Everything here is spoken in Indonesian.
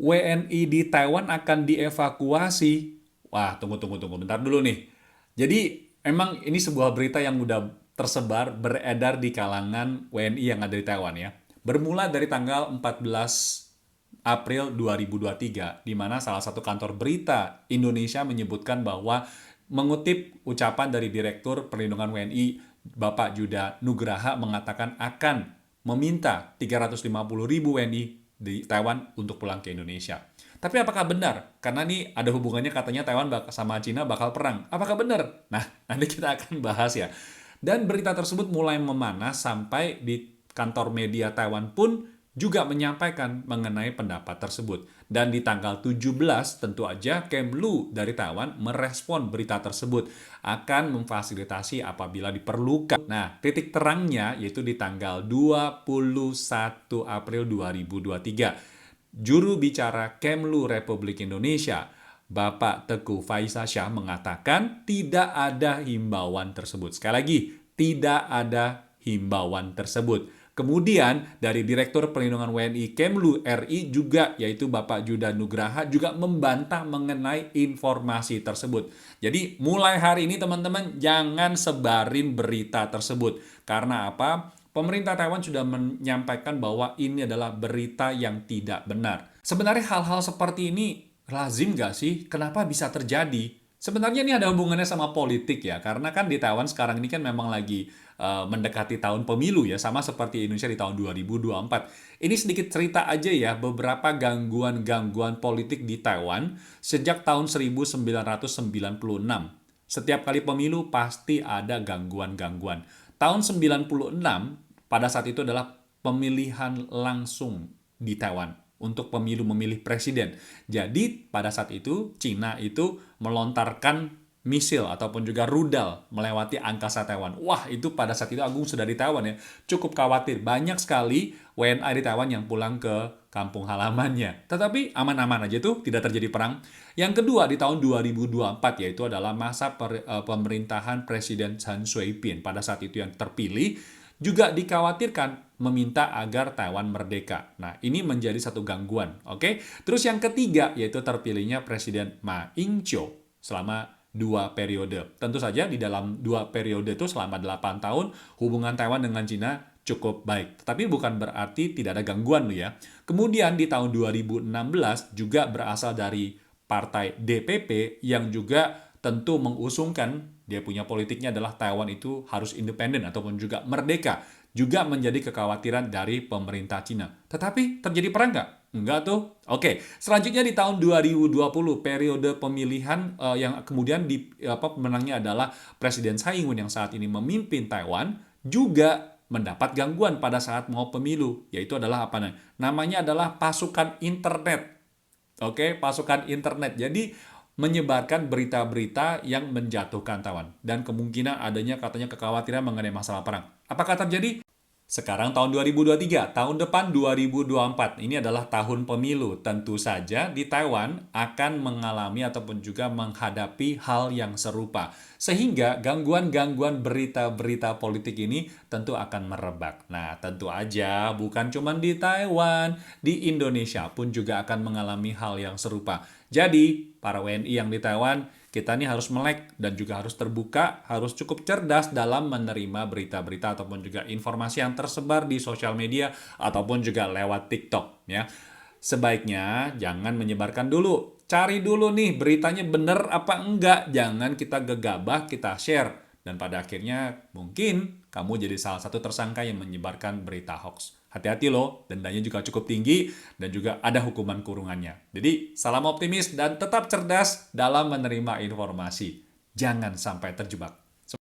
WNI di Taiwan akan dievakuasi. Wah, tunggu, bentar dulu nih. Jadi, emang ini sebuah berita yang udah tersebar, beredar di kalangan WNI yang ada di Taiwan ya. Bermula dari tanggal 14 April 2023, di mana salah satu kantor berita Indonesia menyebutkan bahwa mengutip ucapan dari Direktur Perlindungan WNI, Bapak Judah Nugraha mengatakan akan meminta 350.000 WNI di Taiwan untuk pulang ke Indonesia. Tapi apakah benar? Karena ini ada hubungannya katanya Taiwan sama Cina bakal perang. Apakah benar? Nah, nanti kita akan bahas ya. Dan berita tersebut mulai memanas sampai di kantor media Taiwan pun juga menyampaikan mengenai pendapat tersebut. Dan di tanggal 17 tentu aja Kemlu dari Taiwan merespon berita tersebut akan memfasilitasi apabila diperlukan. Nah, titik terangnya yaitu di tanggal 21 April 2023. Juru bicara Kemlu Republik Indonesia, Bapak Teguh Faizasyah mengatakan tidak ada himbauan tersebut. Sekali lagi, tidak ada himbauan tersebut. Kemudian dari Direktur Perlindungan WNI Kemlu RI juga, yaitu Bapak Judah Nugraha, juga membantah mengenai informasi tersebut. Jadi mulai hari ini teman-teman jangan sebarin berita tersebut. Karena apa? Pemerintah Taiwan sudah menyampaikan bahwa ini adalah berita yang tidak benar. Sebenarnya hal-hal seperti ini lazim nggak sih? Kenapa bisa terjadi? Sebenarnya ini ada hubungannya sama politik ya, karena kan di Taiwan sekarang ini kan memang lagi mendekati tahun pemilu ya, sama seperti Indonesia di tahun 2024. Ini sedikit cerita aja ya, beberapa gangguan-gangguan politik di Taiwan sejak tahun 1996. Setiap kali pemilu pasti ada gangguan-gangguan. Tahun 96, pada saat itu adalah pemilihan langsung di Taiwan untuk pemilu memilih presiden. Jadi pada saat itu Cina itu melontarkan misil ataupun juga rudal melewati angkasa Taiwan. Wah, itu pada saat itu Agung sudah di Taiwan ya. Cukup khawatir. Banyak sekali WNI di Taiwan yang pulang ke kampung halamannya. Tetapi aman-aman aja tuh, tidak terjadi perang. Yang kedua di tahun 2024 yaitu adalah masa pemerintahan Presiden Chen Shui-bian. Pada saat itu yang terpilih juga dikhawatirkan meminta agar Taiwan merdeka. Nah, ini menjadi satu gangguan, oke? Terus yang ketiga yaitu terpilihnya Presiden Ma Ying-jeou selama 2 periode. Tentu saja di dalam 2 periode itu selama 8 tahun hubungan Taiwan dengan Cina cukup baik. Tetapi bukan berarti tidak ada gangguan loh ya. Kemudian di tahun 2016 juga berasal dari partai DPP yang juga tentu mengusungkan dia punya politiknya adalah Taiwan itu harus independen ataupun juga merdeka. Juga menjadi kekhawatiran dari pemerintah Cina. Tetapi terjadi perang nggak? Enggak tuh. Oke, selanjutnya di tahun 2020 periode pemilihan yang kemudian pemenangnya adalah Presiden Tsai Ing-wen yang saat ini memimpin Taiwan juga mendapat gangguan pada saat mau pemilu, yaitu adalah apa namanya adalah pasukan internet. Oke, pasukan internet. Jadi menyebarkan berita-berita yang menjatuhkan Taiwan dan kemungkinan adanya katanya kekhawatiran mengenai masalah perang. Apakah terjadi? Sekarang tahun 2023, tahun depan 2024. Ini adalah tahun pemilu. Tentu saja di Taiwan akan mengalami ataupun juga menghadapi hal yang serupa. Sehingga gangguan-gangguan berita-berita politik ini tentu akan merebak. Nah, tentu aja bukan cuma di Taiwan, di Indonesia pun juga akan mengalami hal yang serupa. Jadi, para WNI yang di Taiwan, kita nih harus melek dan juga harus terbuka, harus cukup cerdas dalam menerima berita-berita ataupun juga informasi yang tersebar di sosial media ataupun juga lewat TikTok ya. Sebaiknya jangan menyebarkan dulu. Cari dulu nih beritanya benar apa enggak. Jangan kita gegabah, kita share. Dan pada akhirnya mungkin kamu jadi salah satu tersangka yang menyebarkan berita hoax. Hati-hati loh, dendanya juga cukup tinggi dan juga ada hukuman kurungannya. Jadi, salam optimis dan tetap cerdas dalam menerima informasi. Jangan sampai terjebak.